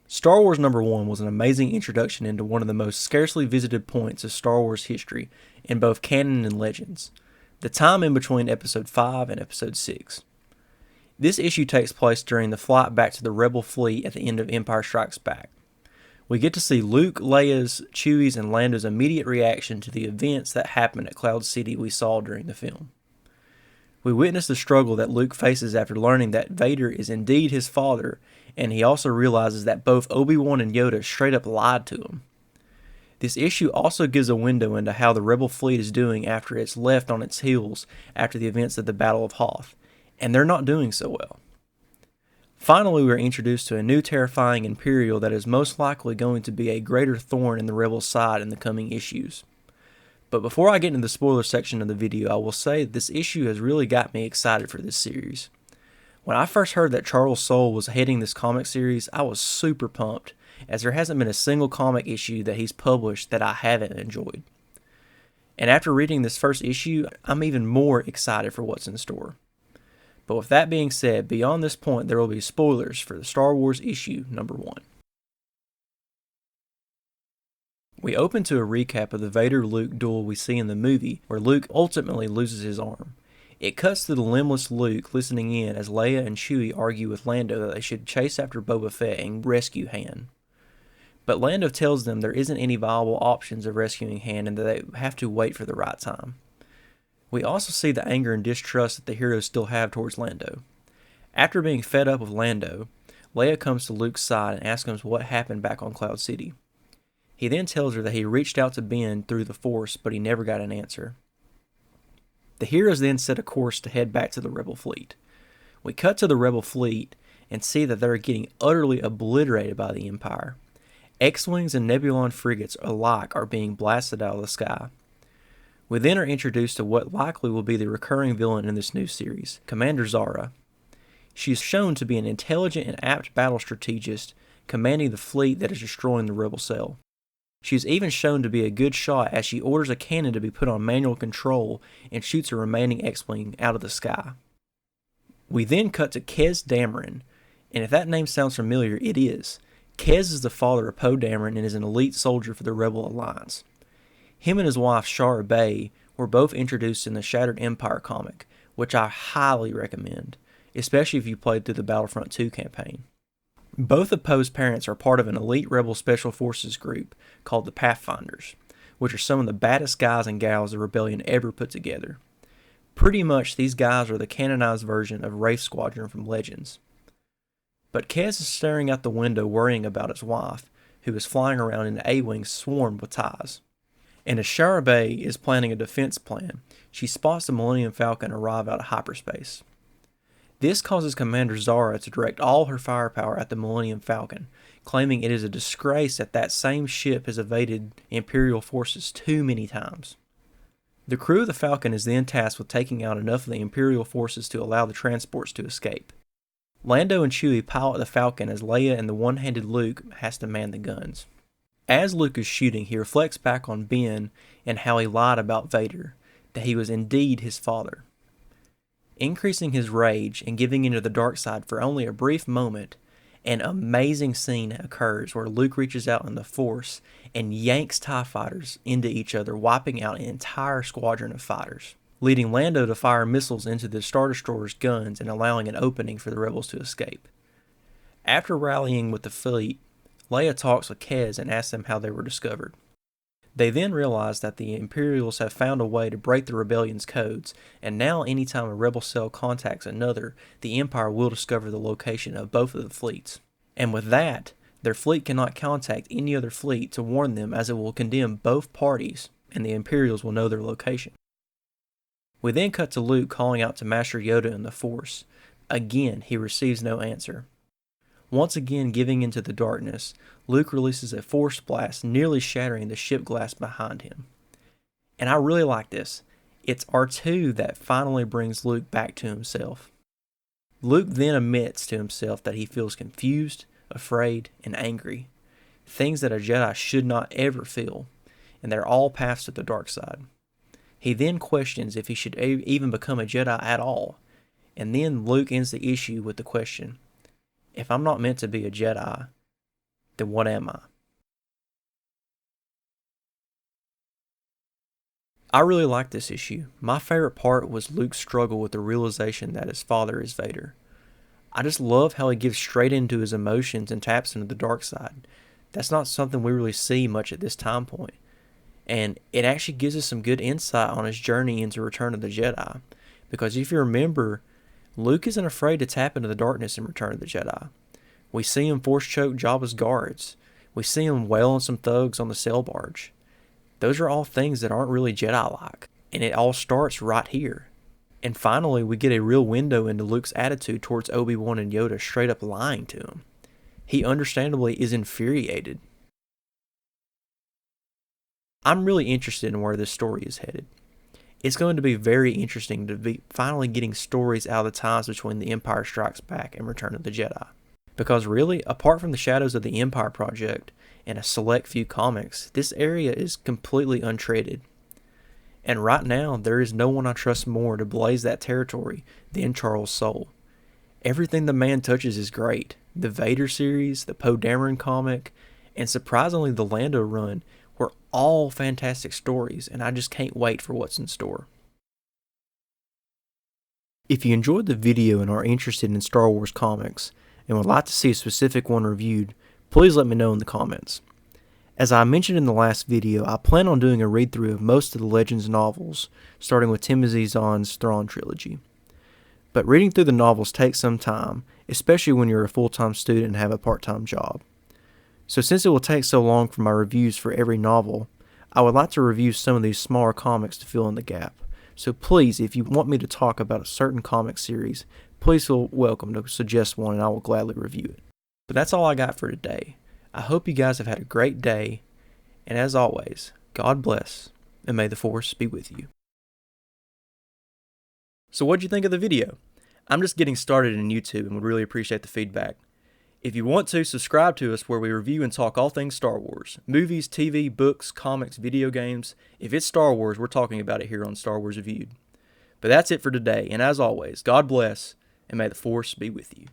Star Wars #1 was an amazing introduction into one of the most scarcely visited points of Star Wars history in both canon and legends, the time in between Episode 5 and Episode 6. This issue takes place during the flight back to the Rebel fleet at the end of Empire Strikes Back. We get to see Luke, Leia's, Chewie's, and Lando's immediate reaction to the events that happened at Cloud City we saw during the film. We witness the struggle that Luke faces after learning that Vader is indeed his father, and he also realizes that both Obi-Wan and Yoda straight up lied to him. This issue also gives a window into how the Rebel fleet is doing after it's left on its heels after the events of the Battle of Hoth, and they're not doing so well. Finally, we are introduced to a new terrifying Imperial that is most likely going to be a greater thorn in the Rebel side in the coming issues. But before I get into the spoiler section of the video, I will say that this issue has really got me excited for this series. When I first heard that Charles Soule was heading this comic series, I was super pumped, as there hasn't been a single comic issue that he's published that I haven't enjoyed. And after reading this first issue, I'm even more excited for what's in store. But with that being said, beyond this point, there will be spoilers for the Star Wars issue #1. We open to a recap of the Vader-Luke duel we see in the movie, where Luke ultimately loses his arm. It cuts to the limbless Luke listening in as Leia and Chewie argue with Lando that they should chase after Boba Fett and rescue Han. But Lando tells them there isn't any viable options of rescuing Han and that they have to wait for the right time. We also see the anger and distrust that the heroes still have towards Lando. After being fed up with Lando, Leia comes to Luke's side and asks him what happened back on Cloud City. He then tells her that he reached out to Ben through the Force, but he never got an answer. The heroes then set a course to head back to the Rebel fleet. We cut to the Rebel fleet and see that they're getting utterly obliterated by the Empire. X-Wings and Nebulon frigates alike are being blasted out of the sky. We then are introduced to what likely will be the recurring villain in this new series, Commander Zara. She is shown to be an intelligent and apt battle strategist commanding the fleet that is destroying the Rebel cell. She is even shown to be a good shot as she orders a cannon to be put on manual control and shoots a remaining X-Wing out of the sky. We then cut to Kez Dameron, and if that name sounds familiar, it is. Kez is the father of Poe Dameron and is an elite soldier for the Rebel Alliance. Him and his wife, Shara Bey, were both introduced in the Shattered Empire comic, which I highly recommend, especially if you played through the Battlefront 2 campaign. Both of Poe's parents are part of an elite Rebel Special Forces group called the Pathfinders, which are some of the baddest guys and gals the Rebellion ever put together. Pretty much these guys are the canonized version of Wraith Squadron from Legends. But Kez is staring out the window worrying about his wife, who is flying around in the A-Wing swarmed with TIEs. And as Shara Bey is planning a defense plan, she spots the Millennium Falcon arrive out of hyperspace. This causes Commander Zara to direct all her firepower at the Millennium Falcon, claiming it is a disgrace that that same ship has evaded Imperial forces too many times. The crew of the Falcon is then tasked with taking out enough of the Imperial forces to allow the transports to escape. Lando and Chewie pilot the Falcon as Leia and the one-handed Luke has to man the guns. As Luke is shooting, he reflects back on Ben and how he lied about Vader, that he was indeed his father. Increasing his rage and giving into the dark side for only a brief moment, an amazing scene occurs where Luke reaches out in the Force and yanks TIE fighters into each other, wiping out an entire squadron of fighters, leading Lando to fire missiles into the Star Destroyer's guns and allowing an opening for the rebels to escape. After rallying with the fleet, Leia talks with Kez and asks them how they were discovered. They then realize that the Imperials have found a way to break the Rebellion's codes, and now anytime a Rebel cell contacts another, the Empire will discover the location of both of the fleets. And with that, their fleet cannot contact any other fleet to warn them, as it will condemn both parties, and the Imperials will know their location. We then cut to Luke calling out to Master Yoda in the Force. Again, he receives no answer. Once again giving into the darkness, Luke releases a force blast, nearly shattering the ship glass behind him. And I really like this. It's R2 that finally brings Luke back to himself. Luke then admits to himself that he feels confused, afraid, and angry, things that a Jedi should not ever feel, and they're all paths to the dark side. He then questions if he should even become a Jedi at all. And then Luke ends the issue with the question, if I'm not meant to be a Jedi, then what am I? I really like this issue. My favorite part was Luke's struggle with the realization that his father is Vader. I just love how he gives straight into his emotions and taps into the dark side. That's not something we really see much at this time point. And it actually gives us some good insight on his journey into Return of the Jedi. Because if you remember, Luke isn't afraid to tap into the darkness in Return of the Jedi. We see him force choke Jabba's guards. We see him wail on some thugs on the sail barge. Those are all things that aren't really Jedi-like. And it all starts right here. And finally, we get a real window into Luke's attitude towards Obi-Wan and Yoda straight up lying to him. He understandably is infuriated. I'm really interested in where this story is headed. It's going to be very interesting to be finally getting stories out of the times between The Empire Strikes Back and Return of the Jedi. Because really, apart from the Shadows of the Empire project and a select few comics, this area is completely untreaded. And right now, there is no one I trust more to blaze that territory than Charles Soule. Everything the man touches is great. The Vader series, the Poe Dameron comic, and surprisingly the Lando run were all fantastic stories, and I just can't wait for what's in store. If you enjoyed the video and are interested in Star Wars comics, and would like to see a specific one reviewed, please let me know in the comments. As I mentioned in the last video, I plan on doing a read-through of most of the Legends novels, starting with Timothy Zahn's Thrawn trilogy. But reading through the novels takes some time, especially when you're a full-time student and have a part-time job. So since it will take so long for my reviews for every novel, I would like to review some of these smaller comics to fill in the gap. So please, if you want me to talk about a certain comic series, please feel welcome to suggest one and I will gladly review it. But that's all I got for today. I hope you guys have had a great day, and as always, God bless, and may the Force be with you. So what'd you think of the video? I'm just getting started in YouTube and would really appreciate the feedback. If you want to, subscribe to us where we review and talk all things Star Wars. Movies, TV, books, comics, video games. If it's Star Wars, we're talking about it here on Star Wars Reviewed. But that's it for today, and as always, God bless, and may the Force be with you.